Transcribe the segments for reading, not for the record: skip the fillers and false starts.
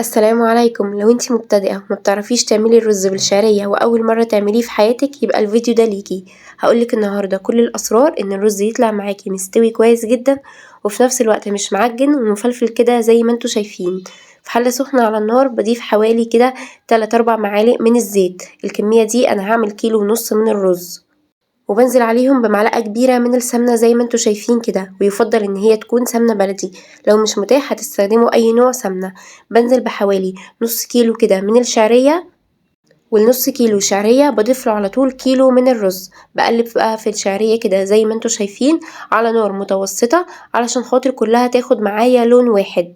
السلام عليكم. لو انتي مبتدئة وما بتعرفيش تعملي الرز بالشعرية واول مرة تعمليه في حياتك يبقى الفيديو ده ليكي. هقولك النهاردة كل الاسرار ان الرز يطلع معاكي مستوي كويس جدا وفي نفس الوقت مش معجن ومفلفل كده زي ما انتوا شايفين. في حلة سخنة على النار بضيف حوالي كده 3-4 معالق من الزيت. الكمية دي انا هعمل 1.5 كيلو من الرز، وبنزل عليهم بمعلقة كبيرة من السمنة زي ما انتوا شايفين كده، ويفضل ان هي تكون سمنة بلدي. لو مش متاح هتستخدموا اي نوع سمنة. بنزل بحوالي نص كيلو كده من الشعرية، والنص كيلو شعرية بضيف له على طول كيلو من الرز. بقلب بقى في الشعرية كده زي ما انتوا شايفين على نار متوسطة علشان خاطر كلها تاخد معايا لون واحد.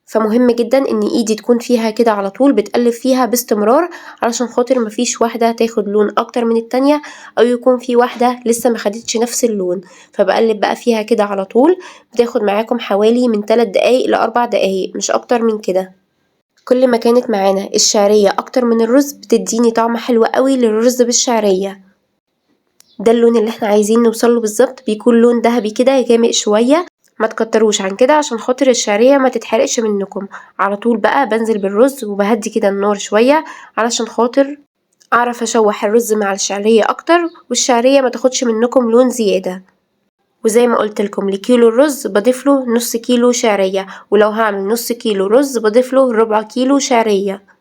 فمهم جدا ان ايدي تكون فيها كده على طول بتقلب فيها باستمرار علشان خاطر مفيش واحدة تاخد لون اكتر من التانية او يكون في واحدة لسه ما خدتش نفس اللون. فبقلب بقى فيها كده على طول. بتاخد معاكم حوالي من 3 دقايق ل4 دقايق، مش اكتر من كده. كل ما كانت معانا الشعرية اكتر من الرز بتديني طعم حلو قوي للرز بالشعرية. ده اللون اللي احنا عايزين نوصله بالظبط، بيكون لون ذهبي كده غامق شوية، ما تكتروش عن كده عشان خاطر الشعرية ما تتحرقش منكم. على طول بقى بنزل بالرز وبهدي كده النار شوية علشان خاطر اعرف اشوح الرز مع الشعرية اكتر والشعرية ما تاخدش منكم لون زيادة. وزي ما قلت لكم لكيلو الرز بضيف له نص كيلو شعرية، ولو هعمل نص كيلو رز بضيف له ربع كيلو شعرية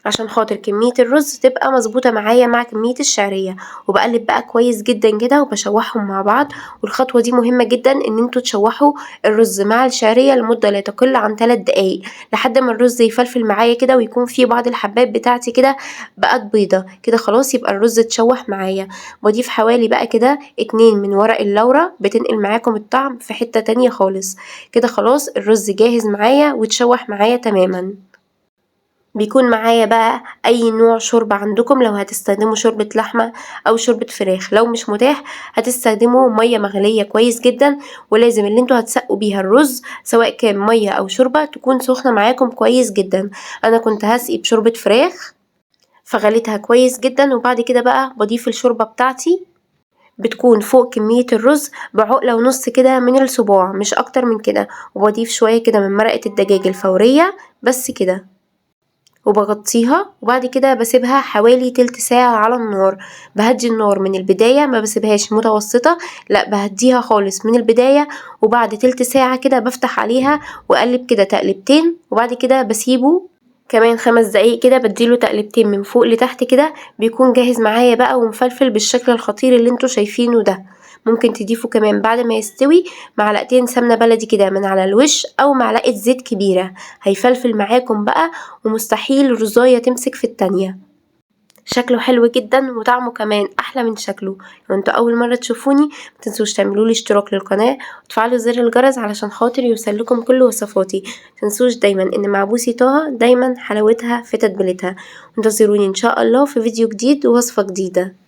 عشان خاطر كمية الرز تبقى مظبوطة معايا مع كمية الشعرية. وبقلب بقى كويس جدا كده وبشوحهم مع بعض. والخطوة دي مهمة جدا ان انتوا تشوحوا الرز مع الشعرية لمدة لا تقل عن 3 دقايق لحد ما الرز يفلفل معايا كده ويكون فيه بعض الحبات بتاعتي كده بقت بيضة كده. خلاص يبقى الرز اتشوح معايا. بضيف حوالي بقى كده 2 من ورق اللورة بتنقل معاكم الطعم في حتة تانية خالص. كده خلاص الرز جاهز معايا واتشوح معايا تماما. بيكون معايا بقى اي نوع شوربة عندكم، لو هتستخدموا شوربة لحمة او شوربة فراخ. لو مش متاح هتستخدموا مية مغلية كويس جدا، ولازم اللي انتوا هتسقوا بيها الرز سواء كان مية او شوربة تكون سخنة معاكم كويس جدا. انا كنت هسقي بشوربة فراخ فغليتها كويس جدا، وبعد كده بقى بضيف الشوربة بتاعتي بتكون فوق كمية الرز بعقلة ونص كده من الصباع، مش اكتر من كده. وبضيف شوية كده من مرقة الدجاج الفورية بس كده، وبغطيها وبعد كده بسيبها حوالي تلت ساعة على النار. بهدي النار من البداية، ما بسيبهاش متوسطة، لا بهديها خالص من البداية. وبعد تلت ساعة كده بفتح عليها واقلب كده تقلبتين، وبعد كده بسيبه كمان 5 دقايق كده بديله تقلبتين من فوق لتحت كده. بيكون جاهز معايا بقى ومفلفل بالشكل الخطير اللي انتوا شايفينه ده. ممكن تضيفوا كمان بعد ما يستوي معلقتين سمنة بلدي كده من على الوش او معلقة زيت كبيرة، هيفلفل معاكم بقى ومستحيل رزاية تمسك في التانية. شكله حلو جدا وطعمه كمان احلى من شكله. لو انتوا اول مرة تشوفوني متنسوش تعملولي اشتراك للقناة وتفعلوا زر الجرس علشان خاطر يوصلكم كل وصفاتي. متنسوش دايما ان معبوسي طه دايما حلاوتها في تتبيلتها. انتظروني ان شاء الله في فيديو جديد ووصفة جديدة.